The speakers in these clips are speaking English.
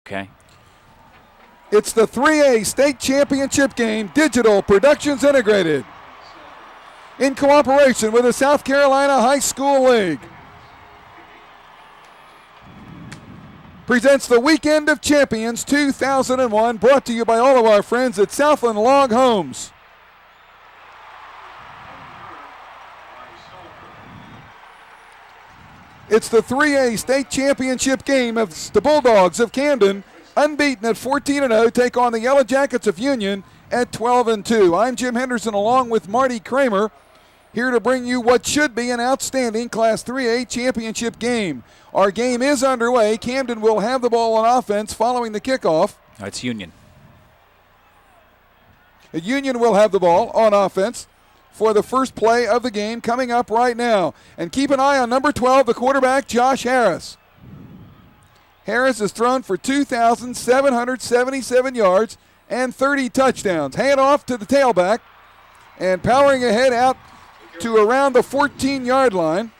Okay. It's the 3A State Championship game, Digital Productions Integrated, in cooperation with the South Carolina High School League. Presents the Weekend of Champions 2001, brought to you by all of our friends at Southland Log Homes. It's the 3A State Championship game of the Bulldogs of Camden, unbeaten at 14-0, take on the Yellow Jackets of Union at 12-2. I'm Jim Henderson along with Marty Kramer, here to bring you what should be an outstanding Class 3A championship game. Our game is underway. Camden will have the ball on offense following the kickoff. That's Union. Union will have the ball on offense for the first play of the game coming up right now. And keep an eye on number 12, the quarterback, Josh Harris. Harris has thrown for 2,777 yards and 30 touchdowns. Hand off to the tailback and powering ahead out to around the 14-yard line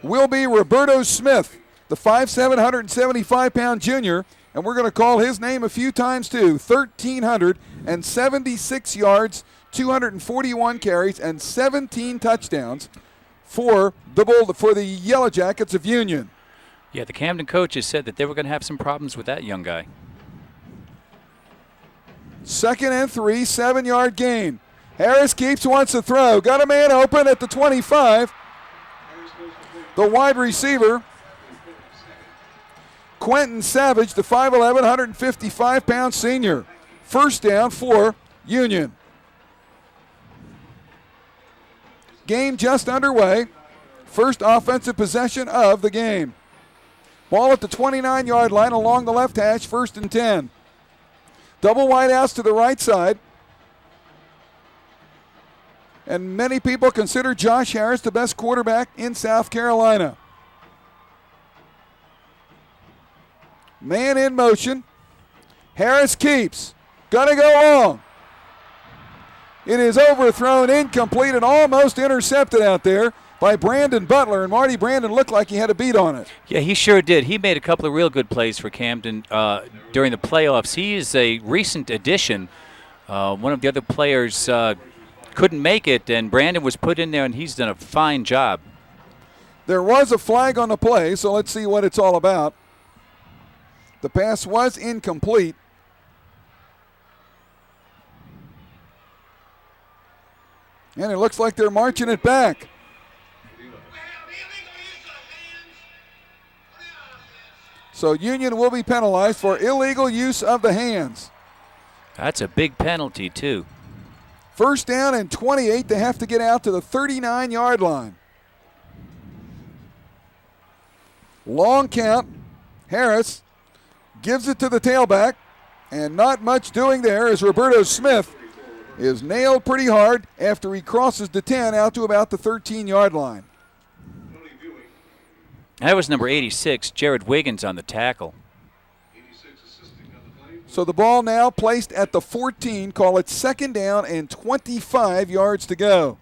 will be Roberto Smith, the 5'7", 175-pound junior, and we're going to call his name a few times too. 1,376 yards, 241 carries, and 17 touchdowns for the Yellow Jackets of Union. Yeah, the Camden coaches said that they were going to have some problems with that young guy. 2nd and 3, 7-yard gain. Harris keeps, wants to throw. Got a man open at the 25. The wide receiver, Quentin Savage, the 5'11", 155-pound senior. First down for Union. Game just underway. First offensive possession of the game. Ball at the 29-yard line along the left hash, 1st and 10. Double wide outs to the right side. And many people consider Josh Harris the best quarterback in South Carolina. Man in motion. Harris keeps. Gonna go long. It is overthrown, incomplete, and almost intercepted out there by Brandon Butler. And Marty, Brandon looked like he had a beat on it. Yeah, he sure did. He made a couple of real good plays for Camden during the playoffs. He is a recent addition. One of the other players couldn't make it, and Brandon was put in there, and he's done a fine job. There was a flag on the play, so let's see what it's all about. The pass was incomplete. And it looks like they're marching it back. So Union will be penalized for illegal use of the hands. That's a big penalty, too. First down and 28. They have to get out to the 39-yard line. Long count. Harris gives it to the tailback. And not much doing there as Roberto Smith is nailed pretty hard after he crosses the 10 out to about the 13-yard line. That was number 86, Jared Wiggins, on the tackle. So the ball now placed at the 14. Call it 2nd down and 25 yards to go.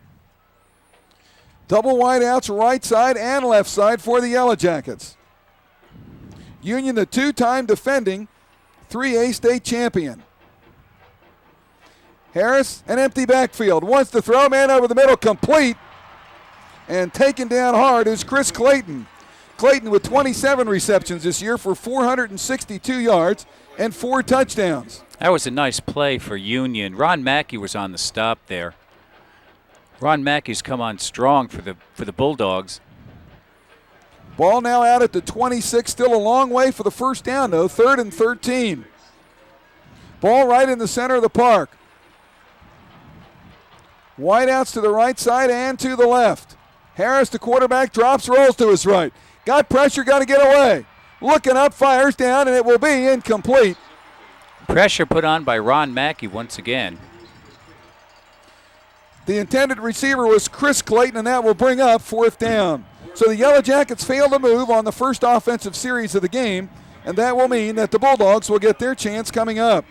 Double wide outs right side and left side for the Yellow Jackets. Union, the 2-time defending 3A state champion. Harris, an empty backfield. Wants to throw, man over the middle, complete. And taken down hard is Chris Clayton. Clayton with 27 receptions this year for 462 yards and 4 touchdowns. That was a nice play for Union. Ron Mackey was on the stop there. Ron Mackey's come on strong for the Bulldogs. Ball now out at the 26, still a long way for the first down though, 3rd and 13. Ball right in the center of the park. Wideouts to the right side and to the left. Harris, the quarterback, drops, rolls to his right. Got pressure, got to get away. Looking up, fires down, and it will be incomplete. Pressure put on by Ron Mackey once again. The intended receiver was Chris Clayton, and that will bring up 4th down. So the Yellow Jackets fail to move on the first offensive series of the game, and that will mean that the Bulldogs will get their chance coming up.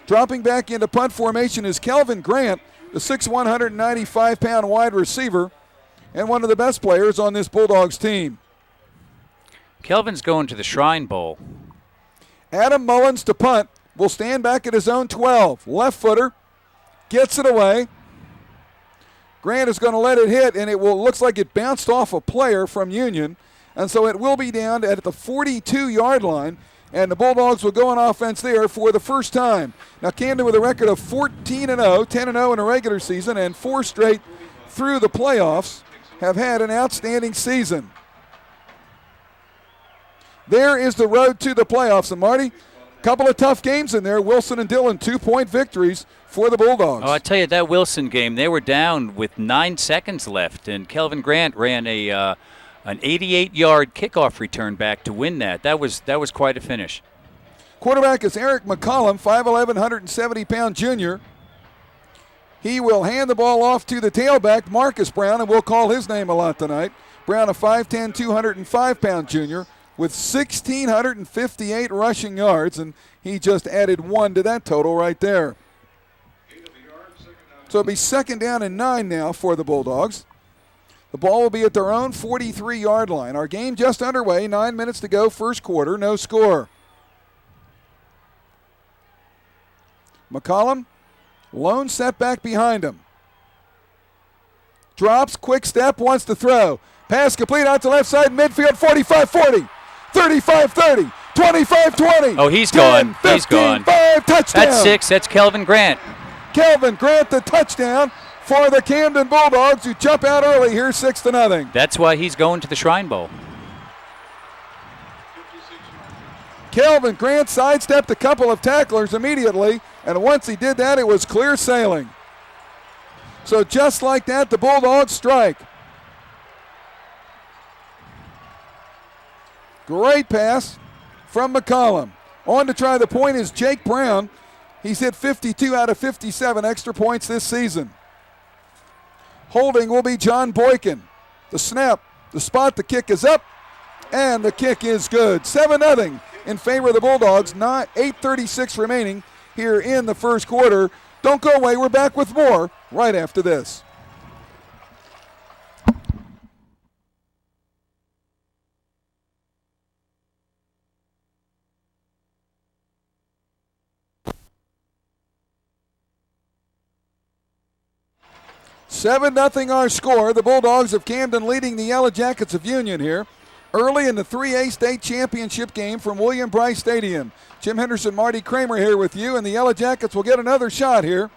Dropping back into punt formation is Kelvin Grant, the 6'1", 195-pound wide receiver, and one of the best players on this Bulldogs team. Kelvin's going to the Shrine Bowl. Adam Mullins to punt. Will stand back at his own 12. Left footer. Gets it away. Grant is going to let it hit, and it looks like it bounced off a player from Union. And so it will be down at the 42-yard line, and the Bulldogs will go on offense there for the first time. Now Camden with a record of 14-0, 10-0 in a regular season, and 4 straight through the playoffs, have had an outstanding season. There is the road to the playoffs. And Marty, a couple of tough games in there. Wilson and Dillon, 2-point victories for the Bulldogs. Oh, I tell you, that Wilson game, they were down with 9 seconds left, and Kelvin Grant ran an 88-yard kickoff return back to win that. That was quite a finish. Quarterback is Eric McCollum, 5'11", 170-pound junior. He will hand the ball off to the tailback, Marcus Brown, and we'll call his name a lot tonight. Brown, a 5'10", 205-pound junior with 1,658 rushing yards, and he just added 1 to that total right there. So it'll be 2nd down and 9 now for the Bulldogs. The ball will be at their own 43-yard line. Our game just underway, 9 minutes to go, first quarter, no score. McCollum, lone setback behind him. Drops, quick step, wants to throw. Pass complete out to left side, midfield, 45-40, 35-30, 25-20. Oh, he's 10, gone. 15, He's gone. 5, touchdown. That's 6. That's Kelvin Grant. Kelvin Grant, the touchdown for the Camden Bulldogs, who jump out early here, 6-0. That's why he's going to the Shrine Bowl. Kelvin Grant sidestepped a couple of tacklers immediately, and once he did that, it was clear sailing. So just like that, the Bulldogs strike. Great pass from McCollum. On to try the point is Jake Brown. He's hit 52 out of 57 extra points this season. Holding will be John Boykin. The snap, the spot, the kick is up, and the kick is good. 7-0 in favor of the Bulldogs. 8:36 remaining here in the first quarter. Don't go away. We're back with more right after this. Seven 0 our score. The Bulldogs of Camden leading the Yellow Jackets of Union here early in the 3A state championship game from William Bryce Stadium. Jim Henderson, Marty Kramer here with you, and the Yellow Jackets will get another shot here.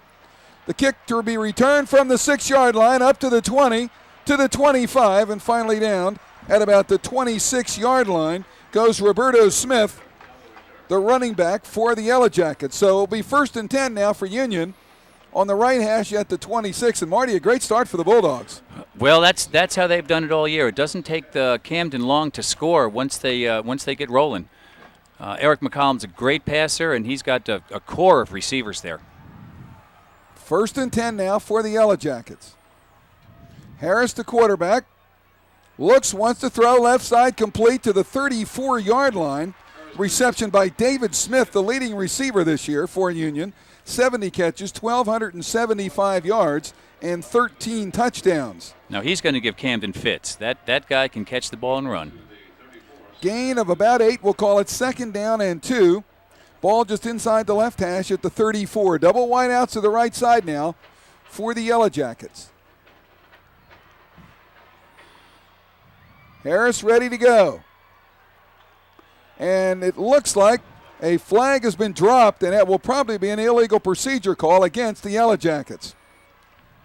The kick to be returned from the 6-yard line up to the 20, to the 25, and finally down at about the 26-yard line goes Roberto Smith, the running back for the Yellow Jackets. So it'll be 1st and 10 now for Union on the right hash at the 26. And Marty, a great start for the Bulldogs. Well, that's how they've done it all year. It doesn't take the Camden long to score once they get rolling. Eric McCollum's a great passer, and he's got a core of receivers there. 1st and 10 now for the Yellow Jackets. Harris, the quarterback, looks, wants to throw left side, complete to the 34-yard line. Reception by David Smith, the leading receiver this year for Union. 70 catches, 1,275 yards, and 13 touchdowns. Now he's going to give Camden fits. That guy can catch the ball and run. Gain of about 8. We'll call it 2nd down and 2. Ball just inside the left hash at the 34. Double wide outs to the right side now for the Yellow Jackets. Harris ready to go. And it looks like a flag has been dropped, and that will probably be an illegal procedure call against the Yellow Jackets.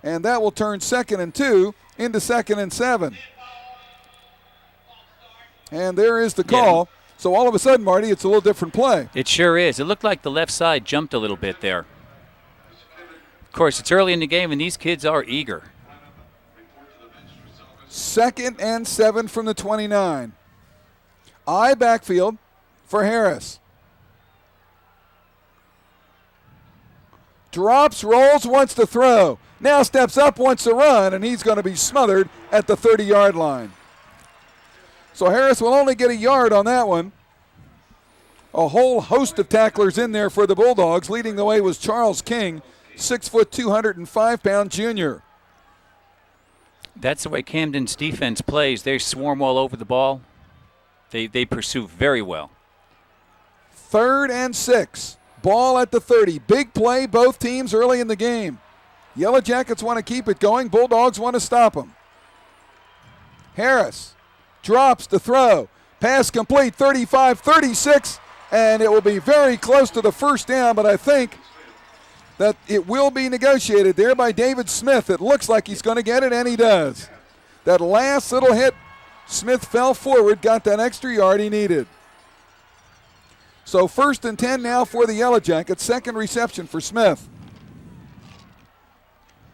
And that will turn 2nd and 2 into 2nd and 7. And there is the call. Yeah. So all of a sudden, Marty, it's a little different play. It sure is. It looked like the left side jumped a little bit there. Of course, it's early in the game, and these kids are eager. 2nd and 7 from the 29. I backfield for Harris. Drops, rolls, wants to throw. Now steps up, wants to run, and he's going to be smothered at the 30-yard line. So Harris will only get a yard on that one. A whole host of tacklers in there for the Bulldogs. Leading the way was Charles King, 6 foot, 205-pound junior. That's the way Camden's defense plays. They swarm all over the ball. They pursue very well. 3rd and 6. Ball at the 30. Big play, both teams early in the game. Yellow Jackets want to keep it going. Bulldogs want to stop them. Harris drops the throw. Pass complete, 35-36, and it will be very close to the first down, but I think that it will be negotiated there by David Smith. It looks like he's going to get it, and he does. That last little hit, Smith fell forward, got that extra yard he needed. So 1st and 10 now for the Yellow Jackets. Second reception for Smith.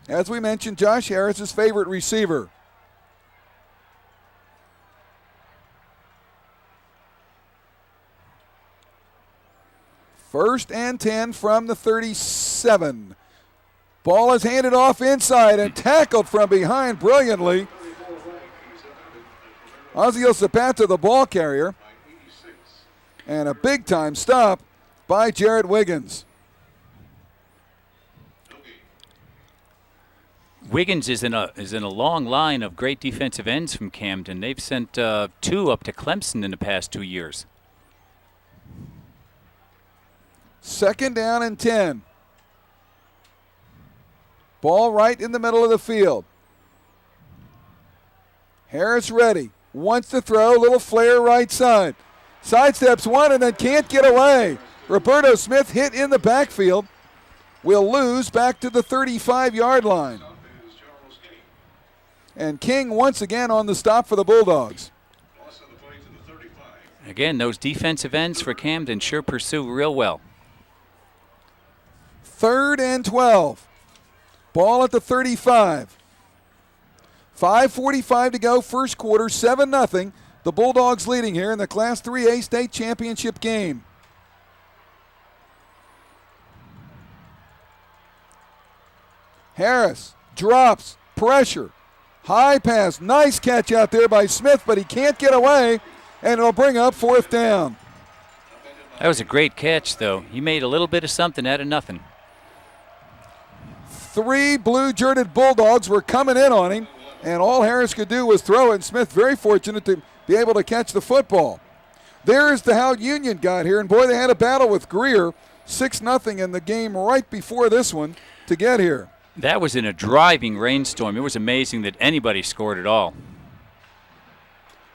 As we mentioned, Josh Harris, his favorite receiver. First and 10 from the 37. Ball is handed off inside and tackled from behind brilliantly. Ozio Zapata, the ball carrier. And a big-time stop by Jarrett Wiggins. Wiggins is in a long line of great defensive ends from Camden. They've sent 2 up to Clemson in the past 2 years. 2nd down and 10. Ball right in the middle of the field. Harris ready. Wants to throw. Little flare right side. Sidesteps one and then can't get away. Roberto Smith hit in the backfield. Will lose back to the 35-yard line. And King once again on the stop for the Bulldogs. Again, those defensive ends for Camden sure pursue real well. 3rd and 12. Ball at the 35. 5:45 to go, first quarter, 7-0. The Bulldogs leading here in the Class 3A state championship game. Harris drops, pressure, high pass, nice catch out there by Smith, but he can't get away, and it'll bring up 4th down. That was a great catch, though. He made a little bit of something out of nothing. 3 blue-jerted Bulldogs were coming in on him, and all Harris could do was throw it, and Smith very fortunate to be able to catch the football. There's the how Union got here, and boy, they had a battle with Greer, 6-0 in the game right before this one to get here. That was in a driving rainstorm. It was amazing that anybody scored at all.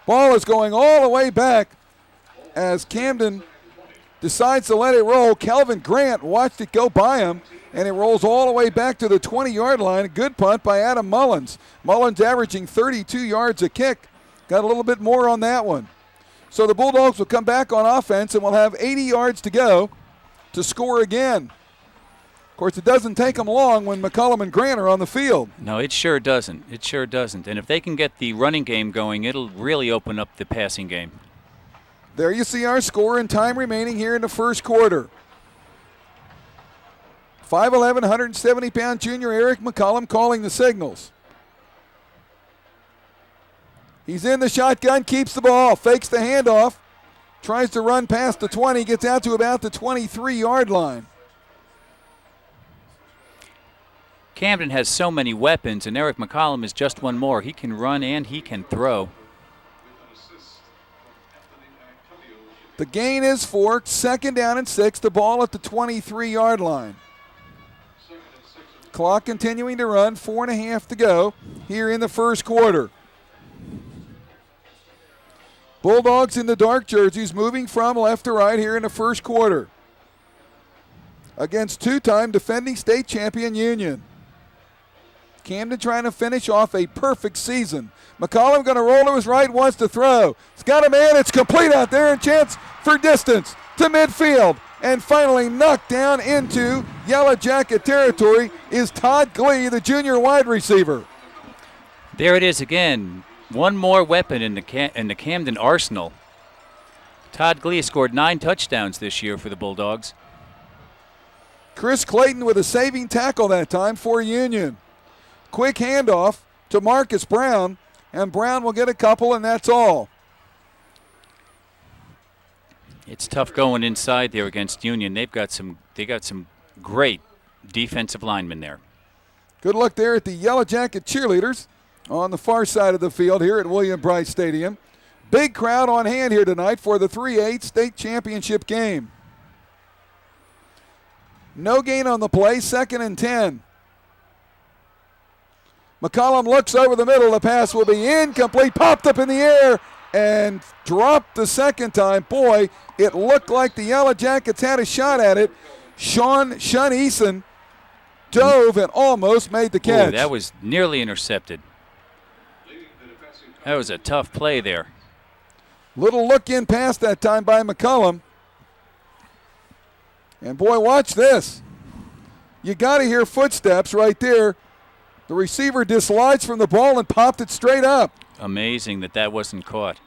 Ball is going all the way back as Camden decides to let it roll. Kelvin Grant watched it go by him, and it rolls all the way back to the 20-yard line. A good punt by Adam Mullins. Mullins averaging 32 yards a kick. Got a little bit more on that one. So the Bulldogs will come back on offense and will have 80 yards to go to score again. Of course, it doesn't take them long when McCullum and Grant are on the field. No, it sure doesn't. It sure doesn't. And if they can get the running game going, it'll really open up the passing game. There you see our score and time remaining here in the first quarter. 5'11", 170-pound junior Eric McCullum calling the signals. He's in the shotgun, keeps the ball, fakes the handoff, tries to run past the 20, gets out to about the 23-yard line. Camden has so many weapons, and Eric McCollum is just one more. He can run and he can throw. The gain is 4, 2nd down and 6, the ball at the 23-yard line. Clock continuing to run, 4.5 to go here in the first quarter. Bulldogs in the dark jerseys moving from left to right here in the first quarter against 2-time defending state champion Union. Camden trying to finish off a perfect season. McCollum going to roll to his right, wants to throw. He's got a man, it's complete out there, and chance for distance to midfield. And finally knocked down into Yellow Jacket territory is Todd Glee, the junior wide receiver. There it is again. One more weapon in the Camden arsenal. Todd Glee scored 9 touchdowns this year for the Bulldogs. Chris Clayton with a saving tackle that time for Union. Quick handoff to Marcus Brown, and Brown will get a couple, and that's all. It's tough going inside there against Union. They got some great defensive linemen there. Good luck there at the Yellow Jacket cheerleaders on the far side of the field here at William Brice Stadium. Big crowd on hand here tonight for the 3A state championship game. No gain on the play, 2nd and 10. McCollum looks over the middle. The pass will be incomplete. Popped up in the air and dropped the second time. Boy, it looked like the Yellow Jackets had a shot at it. Sean Eason dove and almost made the catch. Ooh, that was nearly intercepted. That was a tough play there. Little look-in pass that time by McCollum. And boy, watch this. You got to hear footsteps right there. The receiver dislodged from the ball and popped it straight up. Amazing that wasn't caught.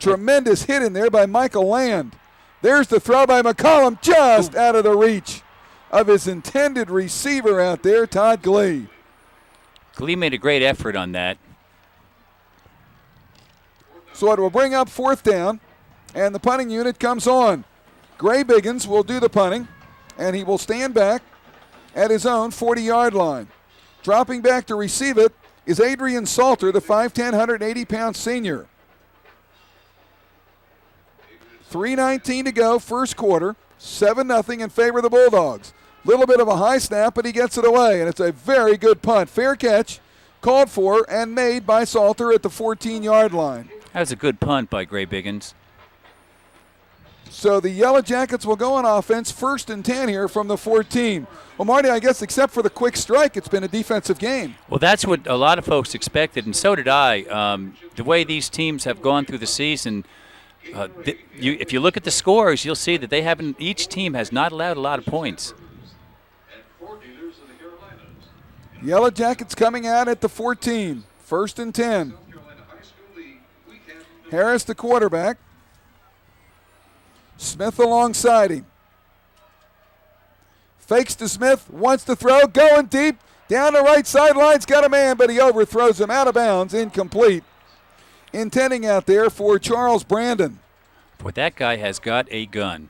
Tremendous hit in there by Michael Land. There's the throw by McCollum, just out of the reach of his intended receiver out there, Todd Glee. Glee made a great effort on that. So it will bring up 4th down, and the punting unit comes on. Gray Biggins will do the punting, and he will stand back at his own 40-yard line. Dropping back to receive it is Adrian Salter, the 5'10", 180-pound senior. 3:19 to go, first quarter, 7-0 in favor of the Bulldogs. Little bit of a high snap, but he gets it away, and it's a very good punt. Fair catch, called for and made by Salter at the 14-yard line. That was a good punt by Gray Biggins. So the Yellow Jackets will go on offense, 1st and 10 here from the 14. Well, Marty, I guess except for the quick strike, it's been a defensive game. Well, that's what a lot of folks expected, and so did I. The way these teams have gone through the season, if you look at the scores, you'll see that each team has not allowed a lot of points. Yellow Jackets coming out at the 14, 1st and 10. Harris, the quarterback. Smith alongside him. Fakes to Smith, wants to throw, going deep, down the right sideline's got a man, but he overthrows him out of bounds, incomplete. Intending out there for Charles Brandon. Boy, that guy has got a gun.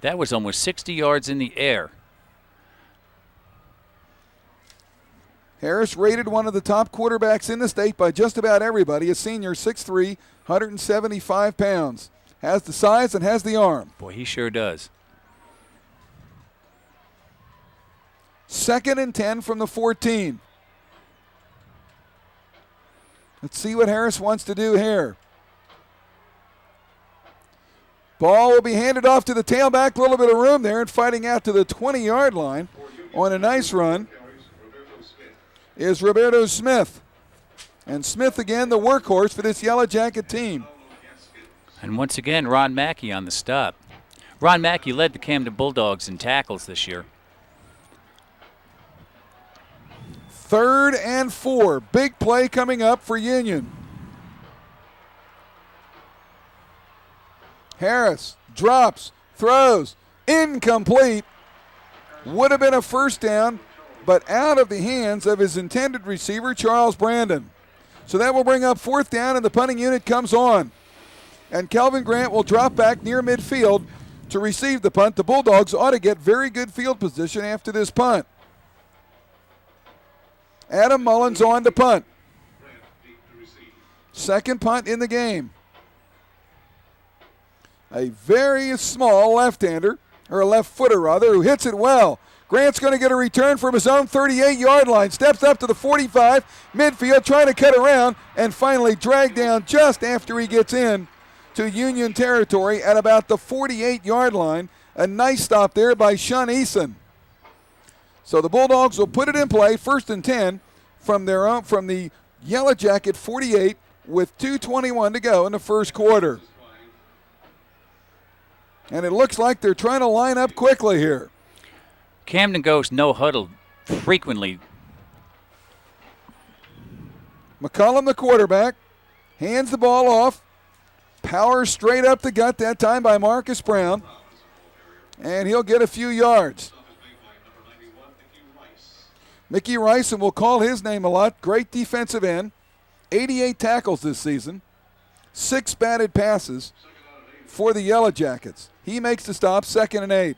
That was almost 60 yards in the air. Harris rated one of the top quarterbacks in the state by just about everybody. A senior, 6'3", 175 pounds. Has the size and has the arm. Boy, he sure does. 2nd and 10 from the 14. Let's see what Harris wants to do here. Ball will be handed off to the tailback. A little bit of room there, and fighting out to the 20-yard line on a nice run is Roberto Smith. And Smith again, the workhorse for this Yellow Jacket team. And once again, Ron Mackey on the stop. Ron Mackey led the Camden Bulldogs in tackles this year. 3rd and 4. Big play coming up for Union. Harris drops, throws, incomplete. Would have been a first down, but out of the hands of his intended receiver, Charles Brandon. So that will bring up 4th down, and the punting unit comes on. And Calvin Grant will drop back near midfield to receive the punt. The Bulldogs ought to get very good field position after this punt. Adam Mullins on to punt. 2nd punt in the game. A very small left-hander, or a left footer rather, who hits it well. Grant's going to get a return from his own 38-yard line. Steps up to the 45, midfield, trying to cut around, and finally dragged down just after he gets in to Union territory at about the 48-yard line. A nice stop there by Sean Eason. So the Bulldogs will put it in play, 1st and 10 from the Yellow Jacket 48 with 2:21 to go in the first quarter. And it looks like they're trying to line up quickly here. Camden goes no huddle frequently. McCollum, the quarterback, hands the ball off. Power straight up the gut that time by Marcus Brown. And he'll get a few yards. Mickey Rice, and we'll call his name a lot. Great defensive end. 88 tackles this season. 6 batted passes for the Yellow Jackets. He makes the stop, 2nd and 8.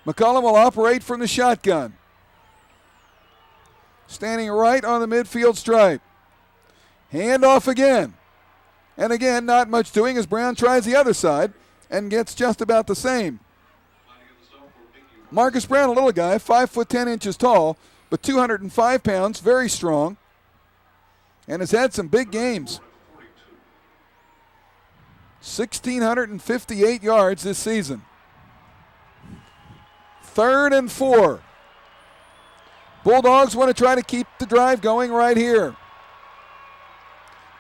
McCollum will operate from the shotgun. Standing right on the midfield stripe. Hand off again. And again, not much doing as Brown tries the other side. and gets just about the same. Marcus Brown, a little guy, 5 foot 10 inches tall, but 205 pounds, very strong, and has had some big games. 1,658 yards this season. 3rd and 4. Bulldogs want to try to keep the drive going right here.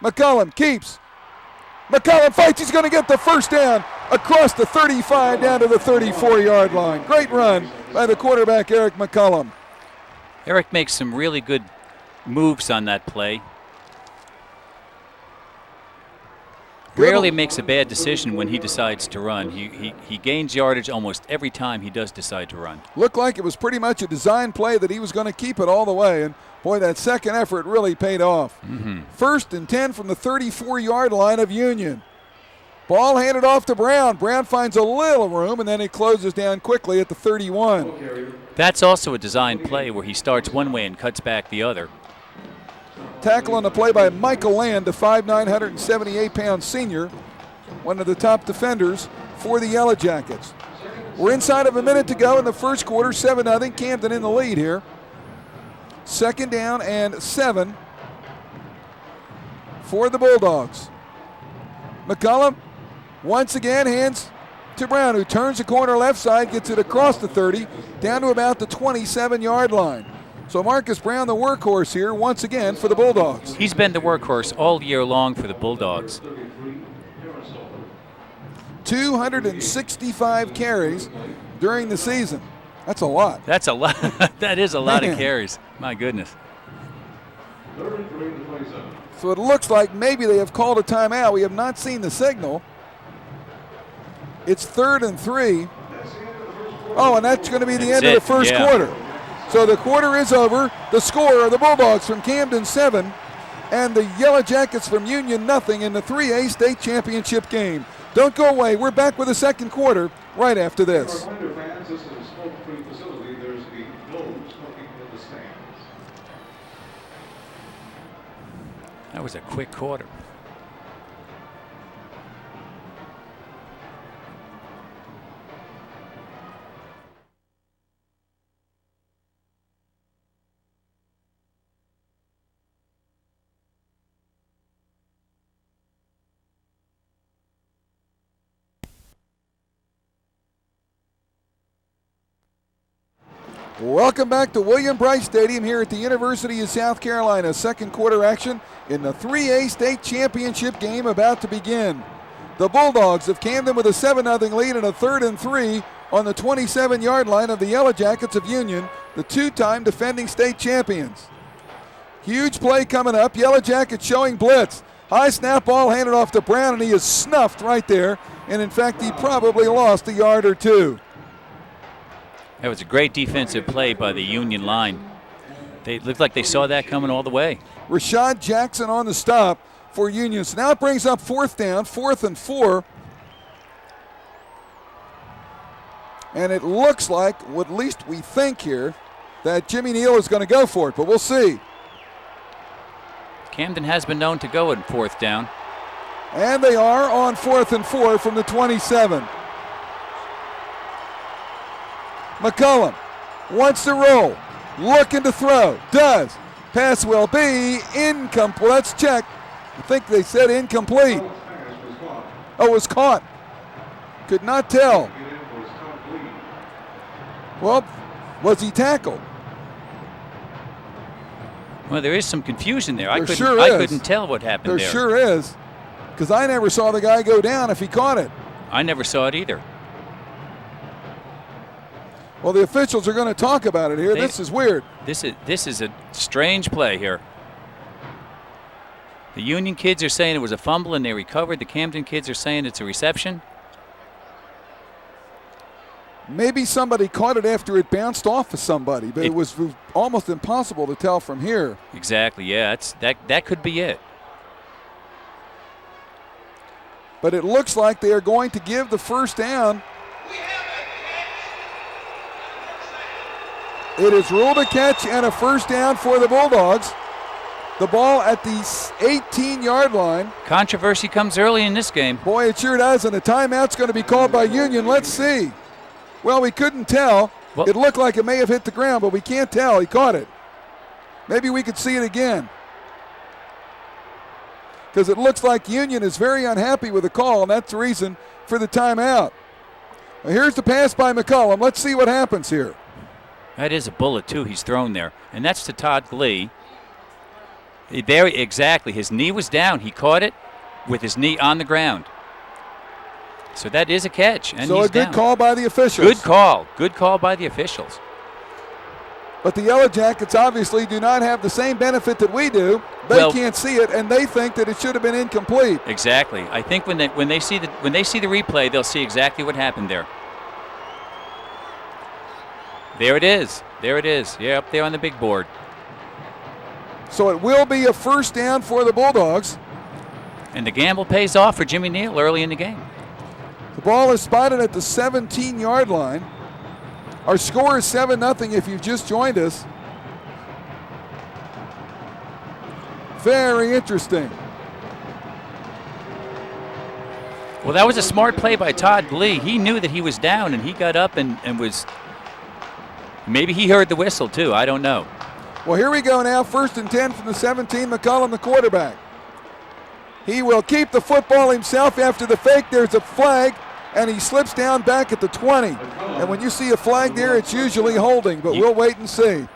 McCullum keeps. McCullum fights. He's going to get the first down across the 35 down to the 34-yard line. Great run by the quarterback, Eric McCullum. Eric makes some really good moves on that play. Rarely makes a bad decision when he decides to run. He gains yardage almost every time he does decide to run. Looked like it was pretty much a design play that he was going to keep it all the way, and boy, that second effort really paid off. 1st and 10 from the 34-yard line of Union. Ball handed off to Brown. Brown finds a little room, and then he closes down quickly at the 31. That's also a design play where he starts one way and cuts back the other. Tackle on the play by Michael Land, the 5'9", 178-pound senior, one of the top defenders for the Yellow Jackets. We're inside of a minute to go in the first quarter, 7-0, Camden in the lead here. 2nd down and 7 for the Bulldogs. McCullum once again hands to Brown, who turns the corner left side, gets it across the 30, down to about the 27-yard line. So Marcus Brown, the workhorse here, once again for the Bulldogs. He's been the workhorse all year long for the Bulldogs. 265 carries during the season. That's a lot. That's a lot. That is a lot of carries. My goodness. So it looks like maybe they have called a timeout. We have not seen the signal. It's 3rd and 3. Oh, and that's going to be the end of the first quarter. So the quarter is over. The score are the Bulldogs from Camden 7 and the Yellow Jackets from Union nothing in the 3A state championship game. Don't go away. We're back with the second quarter right after this. That was a quick quarter. Welcome back to William Brice Stadium here at the University of South Carolina. Second quarter action in the 3A state championship game about to begin. The Bulldogs of Camden with a 7-0 lead and a 3rd and 3 on the 27-yard line of the Yellow Jackets of Union, the 2-time defending state champions. Huge play coming up. Yellow Jackets showing blitz. High snap ball handed off to Brown, and he is snuffed right there. And in fact, he probably lost a yard or two. That was a great defensive play by the Union line. They looked like they saw that coming all the way. Rashad Jackson on the stop for Union. So now it brings up 4th down, 4th and 4. And it looks like, at least we think here, that Jimmy Neal is going to go for it, but we'll see. Camden has been known to go in 4th down. And they are on 4th and 4 from the 27. McCullum wants to roll, looking to throw, does. Pass will be incomplete. Let's check. I think they said incomplete. Oh, it was caught. Could not tell. Well, was he tackled? Well, there is some confusion there. I couldn't tell what happened there. There sure is, because I never saw the guy go down if he caught it. I never saw it either. Well, the officials are going to talk about it here. This is weird. This is a strange play here. The Union kids are saying it was a fumble and they recovered. The Camden kids are saying it's a reception. Maybe somebody caught it after it bounced off of somebody, but it was almost impossible to tell from here. Exactly, yeah. That could be it. But it looks like they are going to give the first down. It is ruled a catch and a first down for the Bulldogs. The ball at the 18-yard line. Controversy comes early in this game. Boy, it sure does, and a timeout's going to be called by Union. Let's see. Well, we couldn't tell. Well, it looked like it may have hit the ground, but we can't tell. He caught it. Maybe we could see it again. Because it looks like Union is very unhappy with the call, and that's the reason for the timeout. Well, here's the pass by McCollum. Let's see what happens here. That is a bullet, too, he's thrown there. And that's to Todd Glee. There, exactly. His knee was down. He caught it with his knee on the ground. So that is a catch, and so he's a good down. Call by the officials. Good call. Good call by the officials. But the Yellow Jackets obviously do not have the same benefit that we do. They can't see it, and they think that it should have been incomplete. Exactly. I think when they see the replay, they'll see exactly what happened there. There it is. There it is. Yeah, up there on the big board. So it will be a first down for the Bulldogs. And the gamble pays off for Jimmy Neal early in the game. The ball is spotted at the 17-yard line. Our score is 7-0 if you've just joined us. Very interesting. Well, that was a smart play by Todd Glee. He knew that he was down, and he got up and was – maybe he heard the whistle, too. I don't know. Well, here we go now. 1st and 10 from the 17. McCollum, the quarterback. He will keep the football himself after the fake. There's a flag, and he slips down back at the 20. And when you see a flag there, it's usually holding, but we'll wait and see.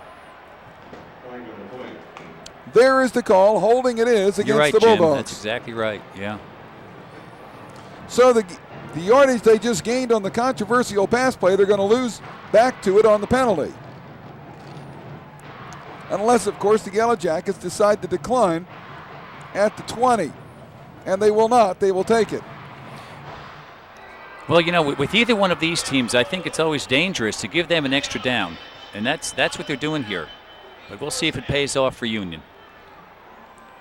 There is the call. Holding it is against the Bulldogs. Jim. That's exactly right, yeah. So the yardage they just gained on the controversial pass play, they're going to lose back to it on the penalty. Unless, of course, the Yellow Jackets decide to decline at the 20. And they will not. They will take it. Well, you know, with either one of these teams, I think it's always dangerous to give them an extra down. And that's what they're doing here. But we'll see if it pays off for Union.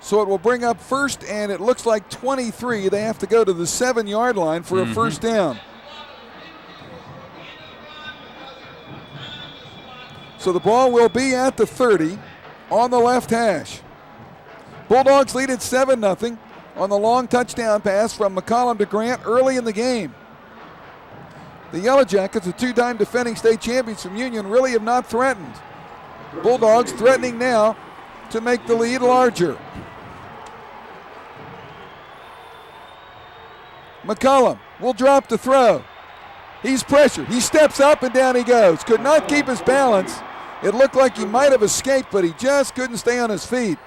So it will bring up first, and it looks like 23. They have to go to the 7-yard line for a first down. So the ball will be at the 30 on the left hash. Bulldogs lead at 7-0 on the long touchdown pass from McCollum to Grant early in the game. The Yellow Jackets, the two-time defending state champions from Union, really have not threatened. Bulldogs threatening now to make the lead larger. McCollum will drop the throw. He's pressured. He steps up and down he goes. Could not keep his balance. It looked like he might have escaped, but he just couldn't stay on his feet.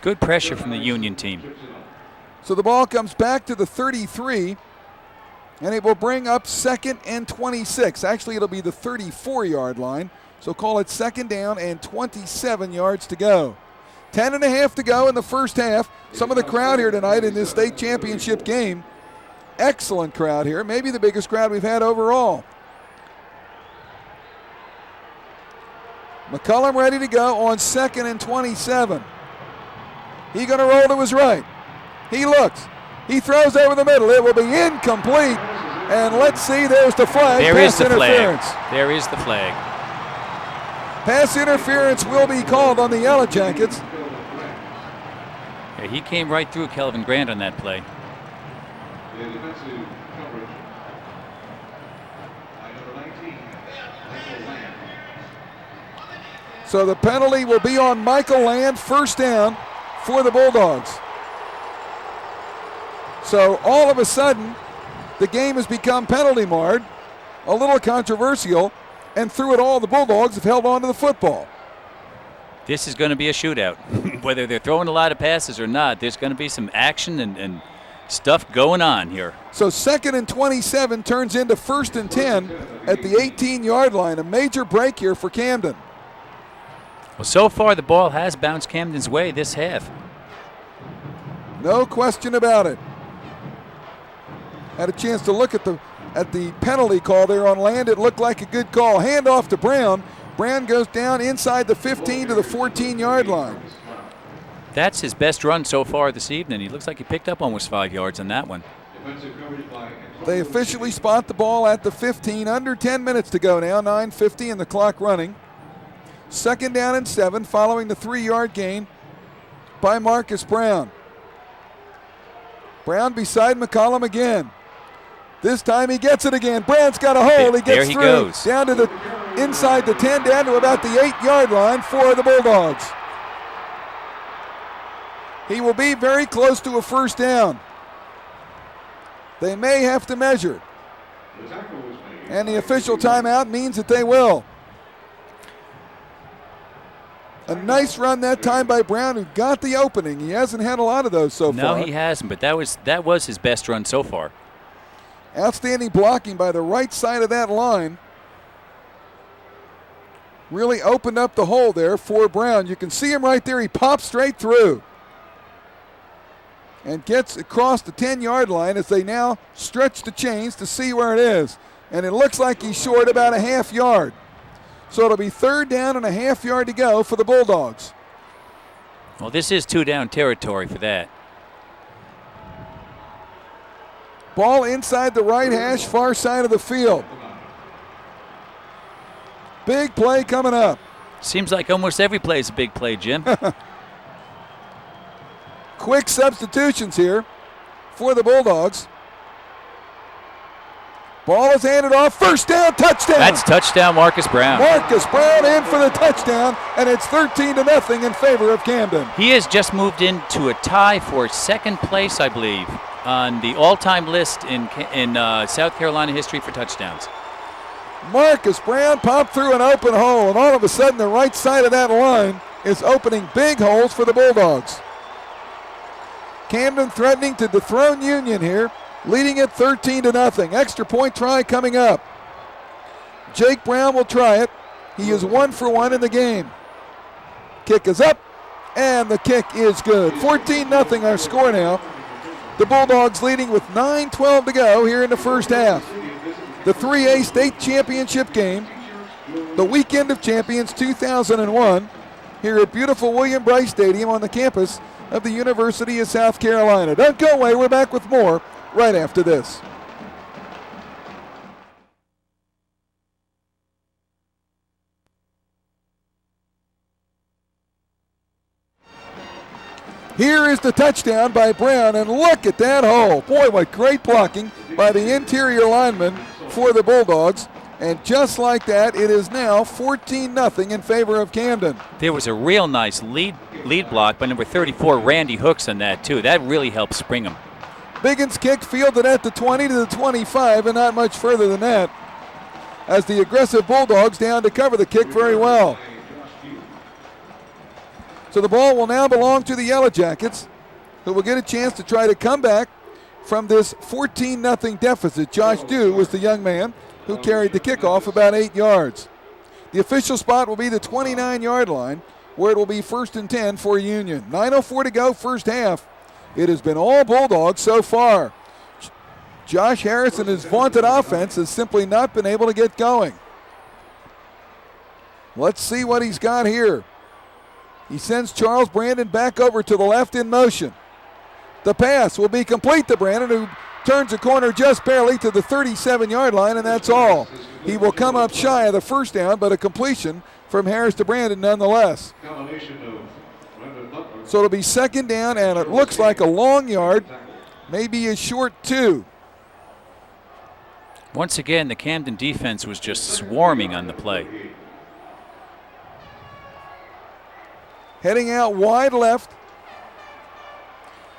Good pressure from the Union team. So the ball comes back to the 33, and it will bring up 2nd and 26. Actually, it'll be the 34-yard line, so call it 2nd down and 27 yards to go. 10.5 to go in the first half. Some of the crowd here tonight in this state championship game. Excellent crowd here, maybe the biggest crowd we've had overall. McCollum ready to go on 2nd and 27. He's going to roll to his right. He looks. He throws over the middle. It will be incomplete. And let's see, there's the flag. There is the interference. flag. There is the flag. Pass interference will be called on the Yellow Jackets. Yeah, he came right through Kelvin Grant on that play. So the penalty will be on Michael Land, first down for the Bulldogs. So all of a sudden, the game has become penalty marred, a little controversial, and through it all, the Bulldogs have held on to the football. This is going to be a shootout. Whether they're throwing a lot of passes or not, there's going to be some action and stuff going on here. So 2nd and 27 turns into 1st and 10 at the 18-yard line. A major break here for Camden. Well, so far the ball has bounced Camden's way this half. No question about it. Had a chance to look at the penalty call there on Land. It looked like a good call. Hand off to Brown. Brown goes down inside the 15 to the 14-yard line. That's his best run so far this evening. He looks like he picked up almost 5 yards on that one. They officially spot the ball at the 15. Under 10 minutes to go now. 9:50 and the clock running. 2nd down and 7 following the 3-yard gain by Marcus Brown. Brown beside McCollum again. This time he gets it again. Brown's got a hole. He gets there he through. Goes. Down to the inside the 10, down to about the 8-yard line for the Bulldogs. He will be very close to a first down. They may have to measure. And the official timeout means that they will. A nice run that time by Brown, who got the opening. He hasn't had a lot of those so far. No, he hasn't, but that was his best run so far. Outstanding blocking by the right side of that line. Really opened up the hole there for Brown. You can see him right there. He pops straight through and gets across the 10-yard line as they now stretch the chains to see where it is. And it looks like he's short about a half yard. So it'll be third down and a half yard to go for the Bulldogs. Well, this is 2-down territory for that. Ball inside the right hash, far side of the field. Big play coming up. Seems like almost every play is a big play, Jim. Quick substitutions here for the Bulldogs. Ball is handed off. First down, touchdown. That's touchdown, Marcus Brown. Marcus Brown in for the touchdown, and it's 13-0 in favor of Camden. He has just moved into a tie for second place, I believe, on the all-time list in South Carolina history for touchdowns. Marcus Brown popped through an open hole, and all of a sudden the right side of that line is opening big holes for the Bulldogs. Camden threatening to dethrone Union here, leading it 13-0. Extra point try coming up. Jake Brown will try it. He is 1 for 1 in the game. Kick is up, and the kick is good. 14-0 our score now. The Bulldogs leading with 9:12 to go here in the first half. The 3A state championship game, the weekend of champions 2001, here at beautiful William Brice Stadium on the campus of the University of South Carolina. Don't go away, we're back with more right after this. Here is the touchdown by Brown, and look at that hole. Boy, what great blocking by the interior lineman for the Bulldogs. And just like that, it is now 14-0 in favor of Camden. There was a real nice lead block by number 34, Randy Hooks, on that, too. That really helped spring him. Biggins kick fielded at the 20 to the 25, and not much further than that, as the aggressive Bulldogs down to cover the kick very well. So the ball will now belong to the Yellow Jackets, who will get a chance to try to come back from this 14-0 deficit. Josh Dew was the young man who carried the kickoff about 8 yards. The official spot will be the 29-yard line, where it will be 1st and 10 for Union. 9:04 to go, first half. It has been all Bulldogs so far. Josh Harris and his vaunted offense has simply not been able to get going. Let's see what he's got here. He sends Charles Brandon back over to the left in motion. The pass will be complete to Brandon, who turns a corner just barely to the 37-yard line, and that's all. He will come up shy of the first down, but a completion from Harris to Brandon nonetheless. So it'll be second down, and it looks like a long yard, maybe a short 2. Once again, the Camden defense was just swarming on the play. Heading out wide left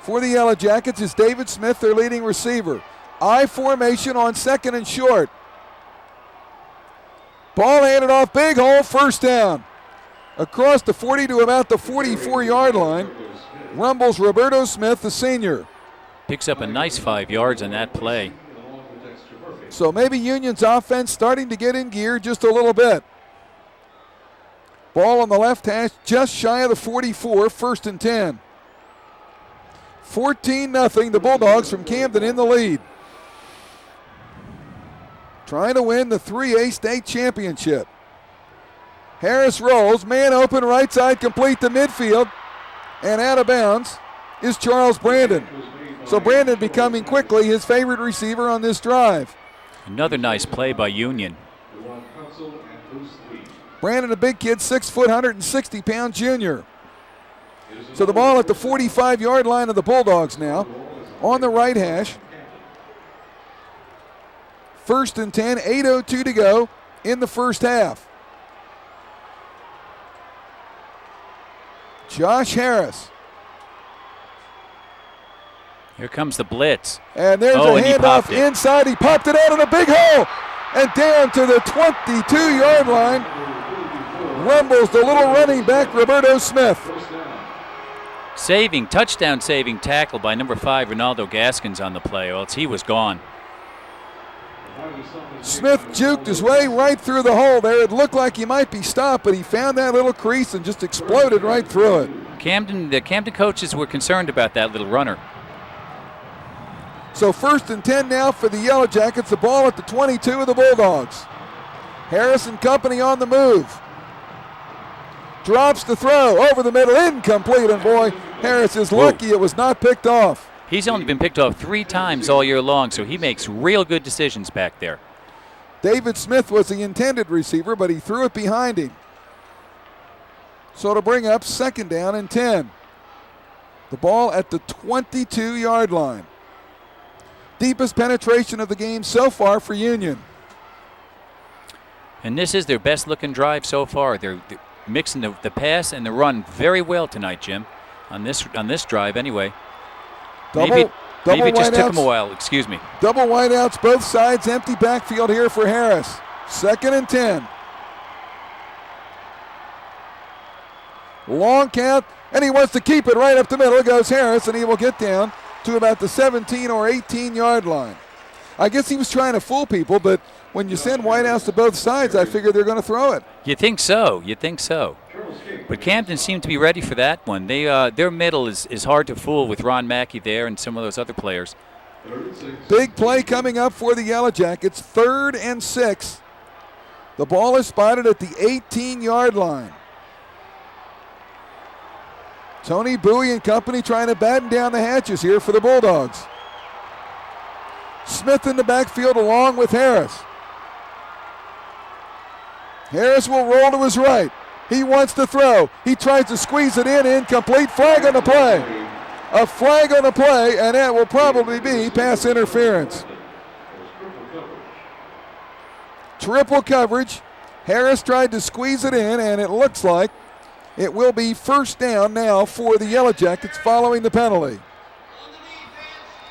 for the Yellow Jackets is David Smith, their leading receiver. I formation on second and short. Ball handed off, big hole, first down. Across the 40 to about the 44-yard line, rumbles Roberto Smith, the senior. Picks up a nice 5 yards on that play. So maybe Union's offense starting to get in gear just a little bit. Ball on the left hash, just shy of the 44, 1st and 10. 14-0, the Bulldogs from Camden in the lead. Trying to win the 3A state championship. Harris rolls, man open, right side, complete to midfield, and out of bounds is Charles Brandon. So Brandon becoming quickly his favorite receiver on this drive. Another nice play by Union. Brandon, a big kid, 6 foot, 160-pound junior. So the ball at the 45-yard line of the Bulldogs now, on the right hash. 1st and 10, 8:02 to go in the first half. Josh Harris. Here comes the blitz. And there's a handoff inside. He popped it out in a big hole and down to the 22-yard line. Rumbles the little running back, Roberto Smith. Touchdown saving tackle by number 5, Ronaldo Gaskins on the play, or else he was gone. Smith juked his way right through the hole there. It looked like he might be stopped, but he found that little crease and just exploded right through it. The Camden coaches were concerned about that little runner. So 1st and 10 now for the Yellow Jackets. The ball at the 22 of the Bulldogs. Harris and company on the move. Drops the throw over the middle, incomplete, and boy, Harris is lucky it was not picked off. He's only been picked off 3 times all year long, so he makes real good decisions back there. David Smith was the intended receiver, but he threw it behind him. So it'll bring up 2nd down and 10. The ball at the 22-yard line. Deepest penetration of the game so far for Union. And this is their best looking drive so far. They're mixing the pass and the run very well tonight, Jim, on this drive anyway. Maybe it just took them a while, excuse me. Double wideouts both sides, empty backfield here for Harris. 2nd and 10. Long count, and he wants to keep it right up the middle. Goes Harris, and he will get down to about the 17 or 18-yard line. I guess he was trying to fool people, but when you send wideouts to both sides, I figure they're going to throw it. You think so. But Camden seemed to be ready for that one. Their middle is hard to fool with Ron Mackey there and some of those other players. Big play coming up for the Yellow Jackets. 3rd and 6. The ball is spotted at the 18-yard line. Tony Bowie and company trying to batten down the hatches here for the Bulldogs. Smith in the backfield along with Harris. Harris will roll to his right. He wants to throw. He tries to squeeze it in. Incomplete. Flag on the play. A flag on the play, and that will probably be pass interference. Triple coverage. Harris tried to squeeze it in, and it looks like it will be 1st down now for the Yellow Jackets following the penalty.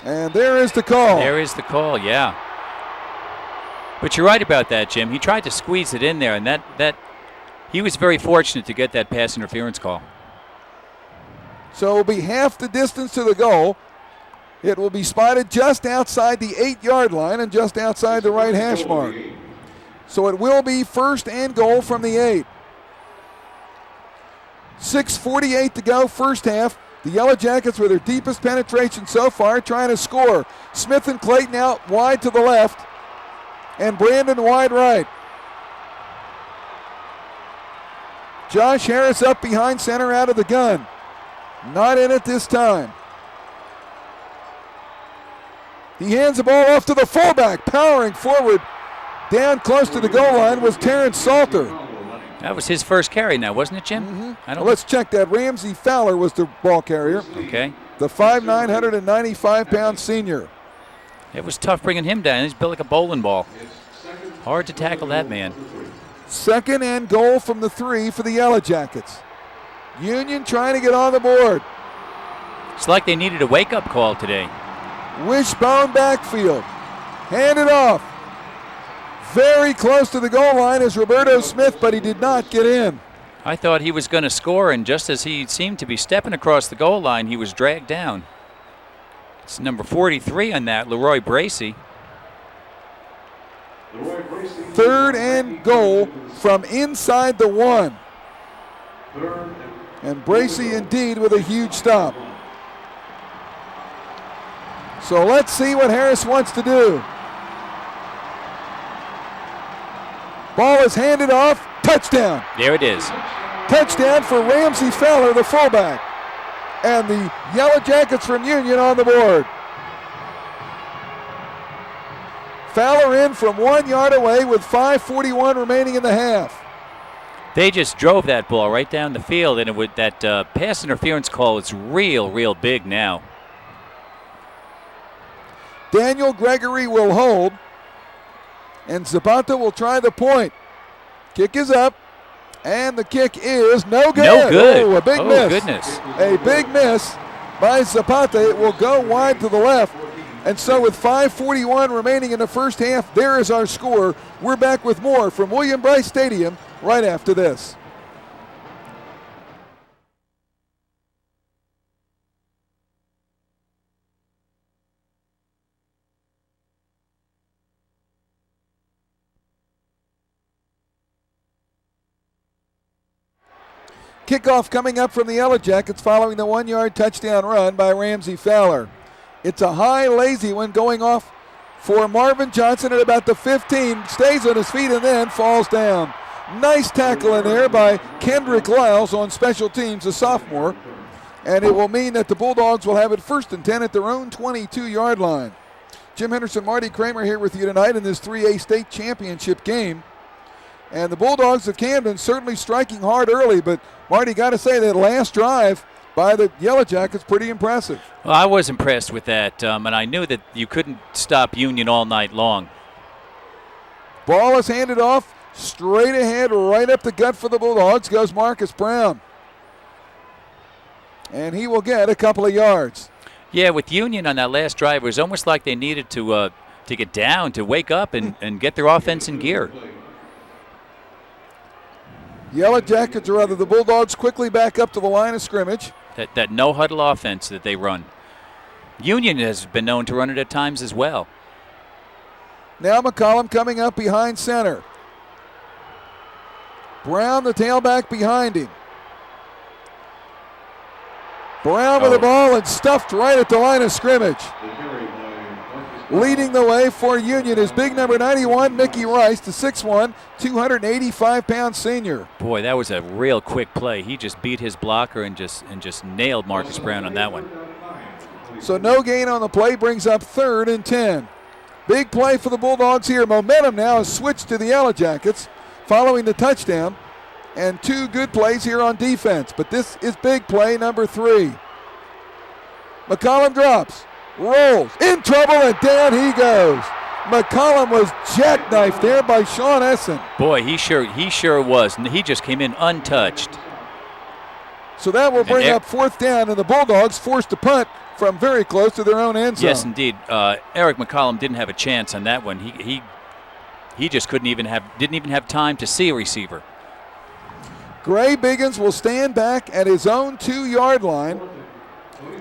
And there is the call. There is the call, yeah. But you're right about that, Jim. He tried to squeeze it in there, and that he was very fortunate to get that pass interference call. So it will be half the distance to the goal. It will be spotted just outside the 8-yard line and just outside the right hash mark. So it will be 1st and goal from the 8. 6:48 to go, first half. The Yellow Jackets with their deepest penetration so far, trying to score. Smith and Clayton out wide to the left, and Brandon wide right. Josh Harris up behind center out of the gun. Not in it this time. He hands the ball off to the fullback, powering forward. Down close to the goal line was Terrence Salter. That was his first carry now, wasn't it, Jim? Mm-hmm. Well, let's check that. Ramsey Fowler was the ball carrier. Okay. The 5'9", 195-pound senior. It was tough bringing him down. He's built like a bowling ball. Hard to tackle that man. 2nd and goal from the 3 for the Yellow Jackets. Union trying to get on the board. It's like they needed a wake-up call today. Wishbone backfield. Hand it off. Very close to the goal line is Roberto Smith, but he did not get in. I thought he was going to score, and just as he seemed to be stepping across the goal line, he was dragged down. It's number 43 on that, Leroy Bracey. 3rd and goal from inside the 1. And Bracey indeed with a huge stop. So let's see what Harris wants to do. Ball is handed off. Touchdown. There it is. Touchdown for Ramsey Fowler, the fullback. And the Yellow Jackets from Union on the board. Fowler in from 1 yard away with 5:41 remaining in the half. They just drove that ball right down the field, and that pass interference call is real big now. Daniel Gregory will hold, and Zapata will try the point. Kick is up, and the kick is no good. No good. Oh, a big miss. Oh, goodness. A big miss by Zapata. It will go wide to the left. And so with 5:41 remaining in the first half, there is our score. We're back with more from William Bryce Stadium right after this. Kickoff coming up from the Yellow Jackets following the 1-yard touchdown run by Ramsey Fowler. It's a high, lazy one going off for Marvin Johnson at about the 15. Stays on his feet and then falls down. Nice tackle in there by Kendrick Lyles on special teams, a sophomore. And it will mean that the Bulldogs will have it 1st and 10 at their own 22-yard line. Jim Henderson, Marty Kramer here with you tonight in this 3A state championship game. And the Bulldogs of Camden certainly striking hard early, but Marty, got to say that last drive by the Yellow Jackets pretty impressive. Well, I was impressed with that, and I knew that you couldn't stop Union all night long. Ball is handed off straight ahead, right up the gut for the Bulldogs goes Marcus Brown. And he will get a couple of yards. Yeah, with Union on that last drive, it was almost like they needed to get down, to wake up and get their offense in gear. Yellow Jackets, or rather the Bulldogs, quickly back up to the line of scrimmage. That no-huddle offense that they run. Union has been known to run it at times as well. Now McCollum coming up behind center. Brown, the tailback, behind him. Brown with the ball and stuffed right at the line of scrimmage. Leading the way for Union is big number 91, Mickey Rice, the 6'1", 285-pound senior. Boy, that was a real quick play. He just beat his blocker and just nailed Marcus Brown on that one. So no gain on the play, brings up 3rd and 10. Big play for the Bulldogs here. Momentum now is switched to the Yellow Jackets following the touchdown. And 2 good plays here on defense. But this is big play number 3. McCollum drops. Rolls, in trouble, and down he goes. McCollum was jackknifed there by Sean Essen. Boy, he sure was. He just came in untouched. So that will bring up 4th down, and the Bulldogs forced to punt from very close to their own end zone. Yes, indeed. Eric McCollum didn't have a chance on that one. He just didn't even have time to see a receiver. Gray Biggins will stand back at his own 2-yard line,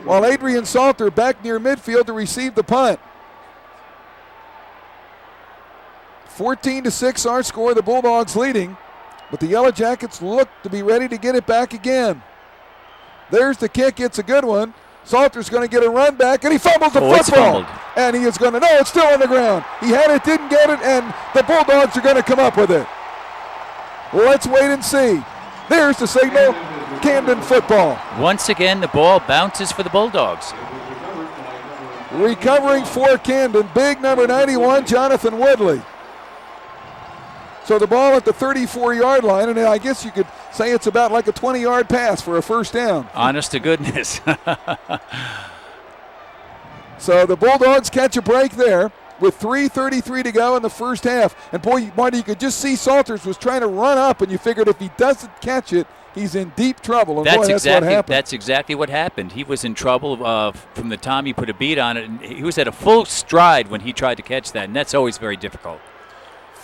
while Adrian Salter back near midfield to receive the punt. 14-6 our score, the Bulldogs leading, but the Yellow Jackets look to be ready to get it back again. There's the kick, it's a good one. Salter's going to get a run back, and he fumbles the football. And he is going to, no, it's still on the ground. He had it, didn't get it, and the Bulldogs are going to come up with it. Let's wait and see. There's the signal. Camden football. Once again, the ball bounces for the Bulldogs. Recovering for Camden, big number 91, Jonathan Woodley. So the ball at the 34-yard line, and I guess you could say it's about like a 20-yard pass for a 1st down. Honest to goodness. So the Bulldogs catch a break there with 3:33 to go in the first half. And boy, Marty, you could just see Salters was trying to run up, and you figured if he doesn't catch it, he's in deep trouble. And that's what happened. That's exactly what happened. He was in trouble from the time he put a beat on it, and he was at a full stride when he tried to catch that, and that's always very difficult.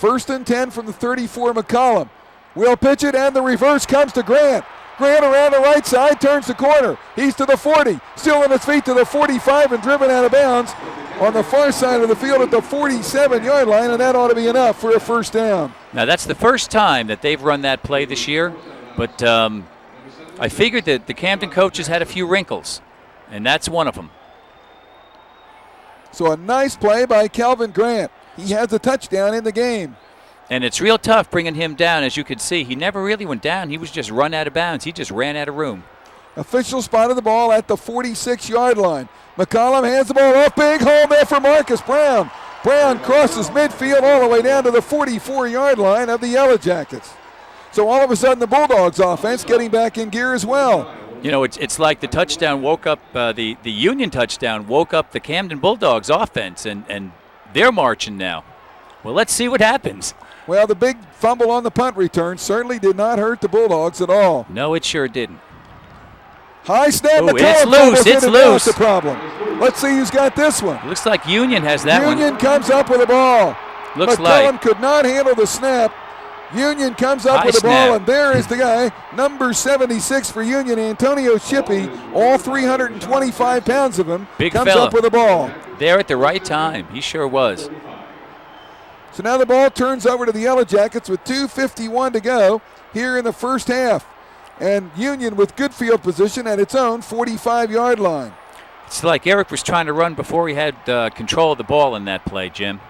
1st and 10 from the 34, McCollum. We'll pitch it, and the reverse comes to Grant. Grant around the right side, turns the corner. He's to the 40, still on his feet to the 45 and driven out of bounds on the far side of the field at the 47-yard line, and that ought to be enough for a 1st down. Now, that's the first time that they've run that play this year, but I figured that the Camden coaches had a few wrinkles, and that's one of them. So a nice play by Calvin Grant. He has a touchdown in the game. And it's real tough bringing him down, as you could see. He never really went down. He was just run out of bounds. He just ran out of room. Official spotted the ball at the 46-yard line. McCollum hands the ball off. Big home there for Marcus Brown. Brown crosses midfield all the way down to the 44-yard line of the Yellow Jackets. So all of a sudden the Bulldogs offense getting back in gear as well. You know, it's like the touchdown woke up, the Union touchdown woke up the Camden Bulldogs offense, and they're marching now. Well, let's see what happens. Well, the big fumble on the punt return certainly did not hurt the Bulldogs at all. No, it sure didn't. High snap, Ooh, it's loose, it's loose. The problem. Let's see who's got this one. Looks like Union has that one. Union comes up with the ball. Looks McClellan like. could not handle the snap. Union comes up with the ball, and there is the guy, number 76 for Union, Antonio Shippey, all 325 pounds of him, Big comes fella. up with the ball. There at the right time. He sure was. So now the ball turns over to the Yellow Jackets with 2:51 to go here in the first half. And Union with good field position at its own 45-yard line. It's like Eric was trying to run before he had control of the ball in that play, Jim.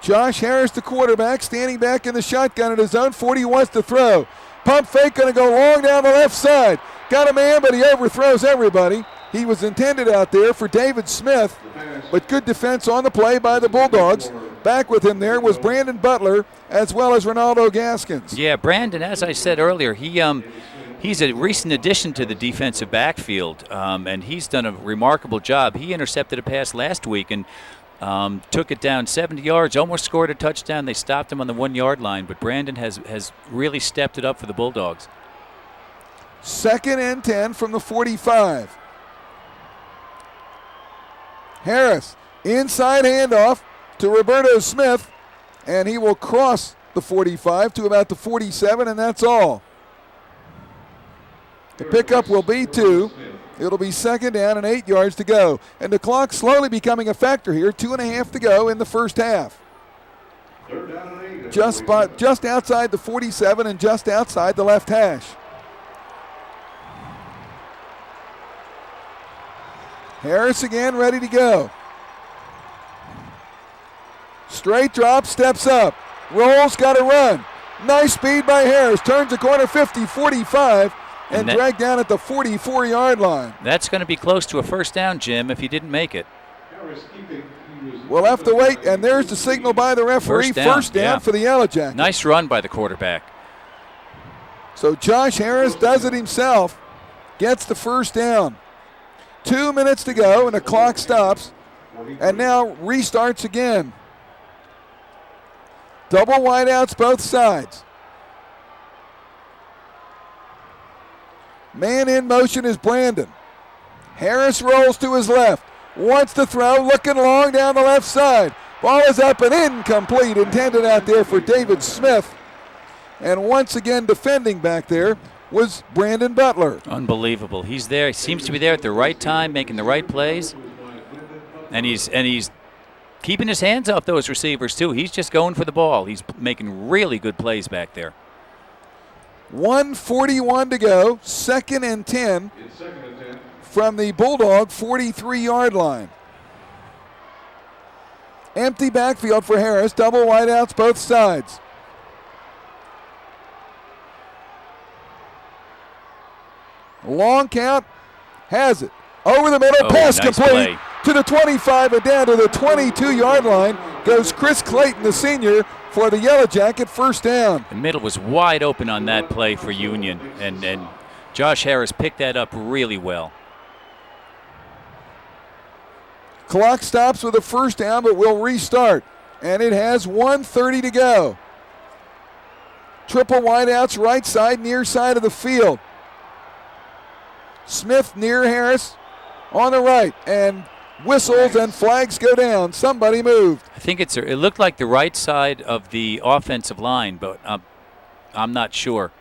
Josh Harris, the quarterback, standing back in the shotgun at his own 40, wants to throw. Pump fake, going to go long down the left side. Got a man, but he overthrows everybody. He was intended out there for David Smith, but good defense on the play by the Bulldogs. Back with him there was Brandon Butler as well as Ronaldo Gaskins. Yeah, Brandon, as I said earlier, he's a recent addition to the defensive backfield, and he's done a remarkable job. He intercepted a pass last week and took it down 70 yards, almost scored a touchdown. They stopped him on the 1-yard line, but Brandon has really stepped it up for the Bulldogs. 2nd and 10 from the 45. Harris, inside handoff to Roberto Smith, and he will cross the 45 to about the 47, and that's all. The pickup will be 2. It'll be 2nd down and 8 yards to go. And the clock slowly becoming a factor here. 2.5 to go in the first half. Just outside the 47 and just outside the left hash. Harris again ready to go. Straight drop, steps up. Rolls, got to run. Nice speed by Harris. Turns the corner 50, 45. And dragged down at the 44-yard line. That's going to be close to a first down, Jim, if he didn't make it. We'll have to wait, and there's the signal by the referee. First down for the Yellow Jackets. Nice run by the quarterback. So Josh Harris does it himself, gets the first down. 2 minutes to go, and the clock stops, and now restarts again. Double wideouts both sides. Man in motion is Brandon. Harris rolls to his left. Wants to throw, looking long down the left side. Ball is up and incomplete, intended out there for David Smith. And once again defending back there was Brandon Butler. Unbelievable. He's there. He seems to be there at the right time, making the right plays. And he's keeping his hands off those receivers too. He's just going for the ball. He's making really good plays back there. 1:41 to go, 2nd and 10 from the Bulldog 43-yard line. Empty backfield for Harris, double wideouts both sides. Long count, has it. Over the middle, pass nice complete play. To the 25 and down to the 22-yard line goes Chris Clayton, the senior, for the Yellow Jacket, first down. The middle was wide open on that play for Union, and Josh Harris picked that up really well. Clock stops with a first down, but will restart. And it has 1:30 to go. Triple wideouts right side, near side of the field. Smith near Harris on the right, and whistles and flags go down. Somebody moved. I think it looked like the right side of the offensive line, but I'm not sure.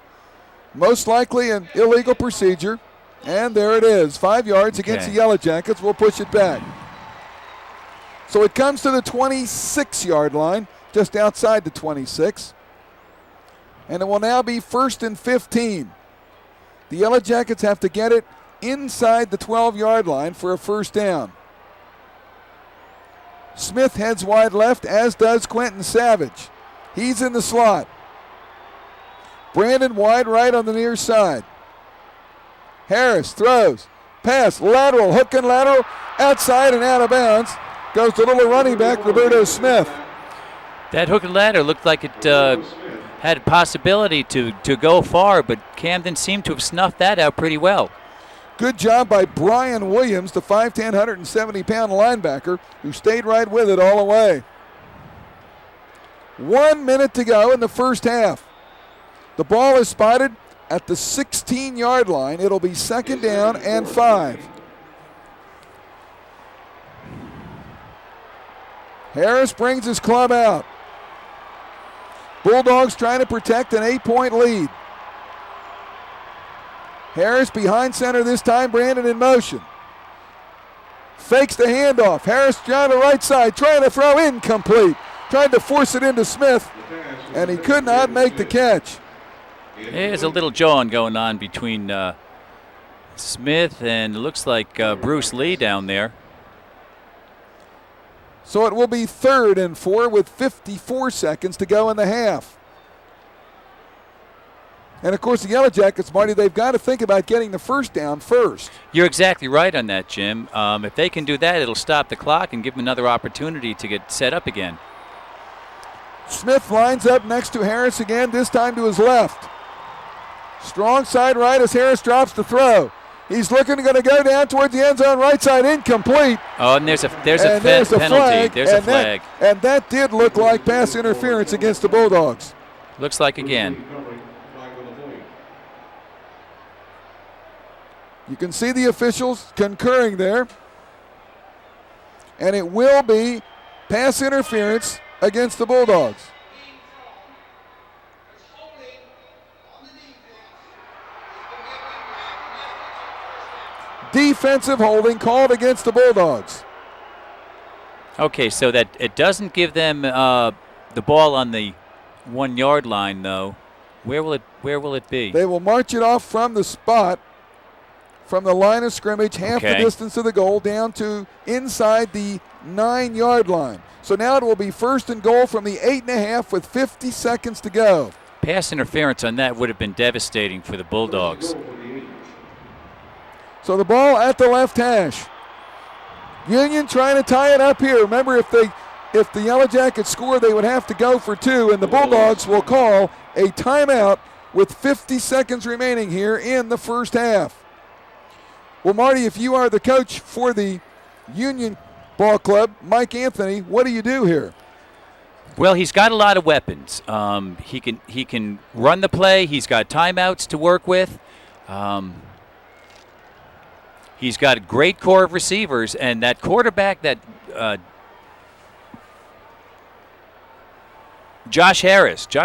Most likely an illegal procedure, and there it is. 5 yards against the Yellow Jackets. We'll push it back. So it comes to the 26-yard line, just outside the 26. And it will now be 1st and 15. The Yellow Jackets have to get it inside the 12-yard line for a first down. Smith heads wide left, as does Quentin Savage. He's in the slot. Brandon wide right on the near side. Harris throws. Pass, lateral, hook and lateral, outside and out of bounds. Goes to little running back, Roberto Smith. That hook and ladder looked like it had a possibility to go far, but Camden seemed to have snuffed that out pretty well. Good job by Brian Williams, the 5'10", 170-pound linebacker, who stayed right with it all the way. 1 minute to go in the first half. The ball is spotted at the 16-yard line. It'll be 2nd down and 5. Harris brings his club out. Bulldogs trying to protect an 8-point lead. Harris behind center this time. Brandon in motion. Fakes the handoff. Harris down the right side, trying to throw, incomplete. Tried to force it into Smith, and he could not make the catch. There's a little jawing going on between Smith and it looks like Bruce Lee down there. So it will be 3rd and 4 with 54 seconds to go in the half. And, of course, the Yellow Jackets, Marty, they've got to think about getting the first down first. You're exactly right on that, Jim. If they can do that, it'll stop the clock and give them another opportunity to get set up again. Smith lines up next to Harris again, this time to his left. Strong side right as Harris drops the throw. He's looking to go down towards the end zone, right side, incomplete. Oh, and there's a penalty. There's a flag. And that did look like pass interference against the Bulldogs. Looks like again. You can see the officials concurring there. And it will be pass interference against the Bulldogs. Defensive holding called against the Bulldogs. Okay, so that it doesn't give them the ball on the 1 yard line, though. Where will it be? They will march it off from the spot, from the line of scrimmage, half the distance of the goal, down to inside the 9 yard line. So now it will be 1st and goal from the 8.5 with 50 seconds to go. Pass interference on that would have been devastating for the Bulldogs. So the ball at the left hash. Union trying to tie it up here. Remember, if the Yellow Jackets score, they would have to go for 2, and the Bulldogs will call a timeout with 50 seconds remaining here in the first half. Well, Marty, if you are the coach for the Union Ball Club, Mike Anthony, what do you do here? Well, he's got a lot of weapons. He can run the play. He's got timeouts to work with. He's got a great core of receivers, and that quarterback, that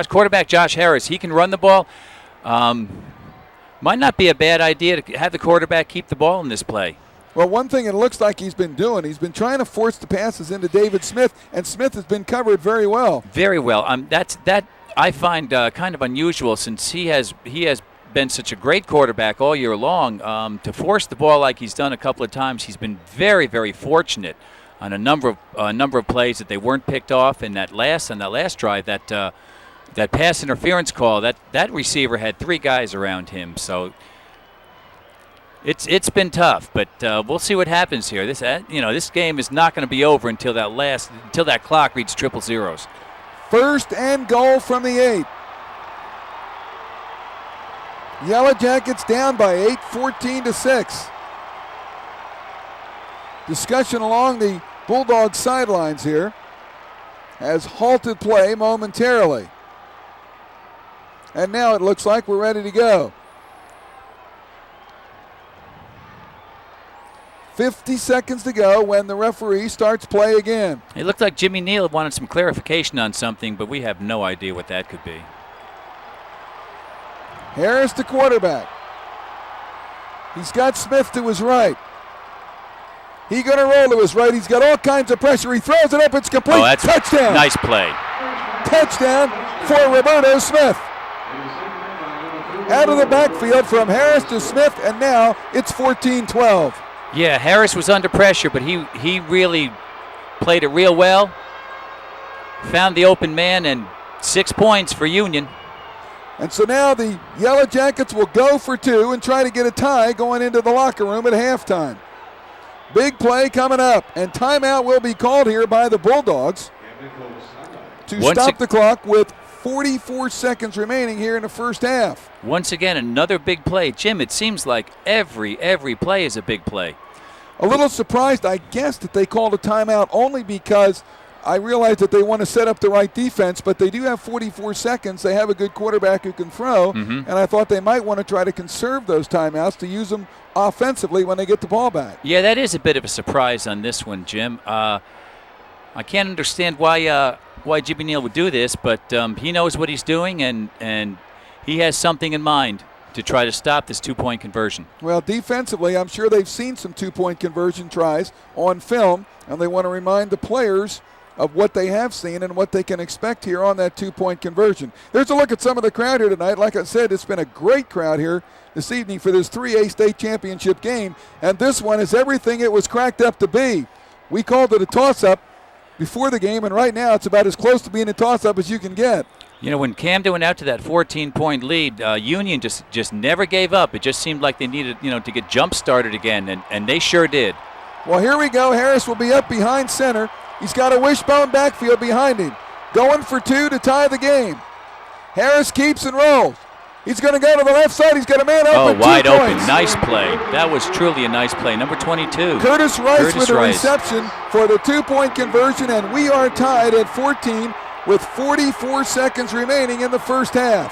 quarterback Josh Harris, he can run the ball. Might not be a bad idea to have the quarterback keep the ball in this play. Well, one thing it looks like he's been doing, he's been trying to force the passes into David Smith, and Smith has been covered very well. Very well. That I find kind of unusual, since he has been such a great quarterback all year long. To force the ball like he's done a couple of times, he's been very, very fortunate on a number of plays that they weren't picked off. And on that last drive, that pass interference call, that receiver had 3 guys around him. So it's been tough, but we'll see what happens here. This game is not going to be over until that clock reads triple zeros. 1st and goal from the 8. Yellow Jackets down by 8, 14-6. Discussion along the Bulldogs sidelines here has halted play momentarily. And now it looks like we're ready to go. 50 seconds to go when the referee starts play again. It looked like Jimmy Neal wanted some clarification on something, but we have no idea what that could be. Harris, the quarterback. He's got Smith to his right. He's going to roll to his right. He's got all kinds of pressure. He throws it up. It's complete. Oh, that's touchdown. Nice play. Touchdown for Roberto Smith. Out of the backfield from Harris to Smith, and now it's 14-12. Yeah, Harris was under pressure, but he really played it real well. Found the open man, and 6 points for Union. And so now the Yellow Jackets will go for 2 and try to get a tie going into the locker room at halftime. Big play coming up, and timeout will be called here by the Bulldogs to stop the clock with 44 seconds remaining here in the first half. Once again, another big play. Jim, it seems like every play is a big play. A little surprised, I guess, that they called a timeout only because I realize that they want to set up the right defense, but they do have 44 seconds. They have a good quarterback who can throw, and I thought they might want to try to conserve those timeouts to use them offensively when they get the ball back. Yeah, that is a bit of a surprise on this one, Jim. I can't understand why Jimmy Neal would do this, but he knows what he's doing, and he has something in mind to try to stop this two-point conversion. Well, defensively, I'm sure they've seen some two-point conversion tries on film, and they want to remind the players of what they have seen and what they can expect here on that two-point conversion. There's a look at some of the crowd here tonight. Like I said, it's been a great crowd here this evening for this 3A state championship game, and this one is everything it was cracked up to be. We called it a toss-up before the game, and right now it's about as close to being a toss-up as you can get. You know, when Camden went out to that 14-point lead, Union just never gave up. It just seemed like they needed, to get jump-started again, and they sure did. Well, here we go. Harris will be up behind center. He's got a wishbone backfield behind him. Going for two to tie the game. Harris keeps and rolls. He's going to go to the left side. He's got a man open. Oh, wide open. Nice play. That was truly a nice play. Number 22. Curtis Rice with a reception for the two-point conversion, and we are tied at 14 with 44 seconds remaining in the first half.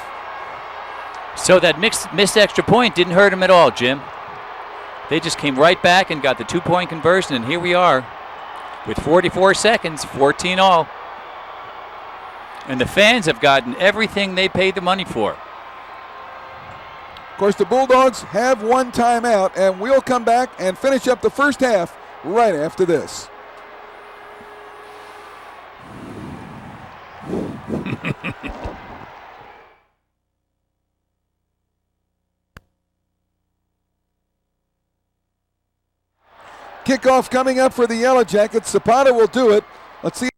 So that missed extra point didn't hurt him at all, Jim. They just came right back and got the two-point conversion, and here we are with 44 seconds, 14 all. And the fans have gotten everything they paid the money for. Of course, the Bulldogs have one timeout, and we'll come back and finish up the first half right after this. Kickoff coming up for the Yellow Jackets. Zapata will do it. Let's see.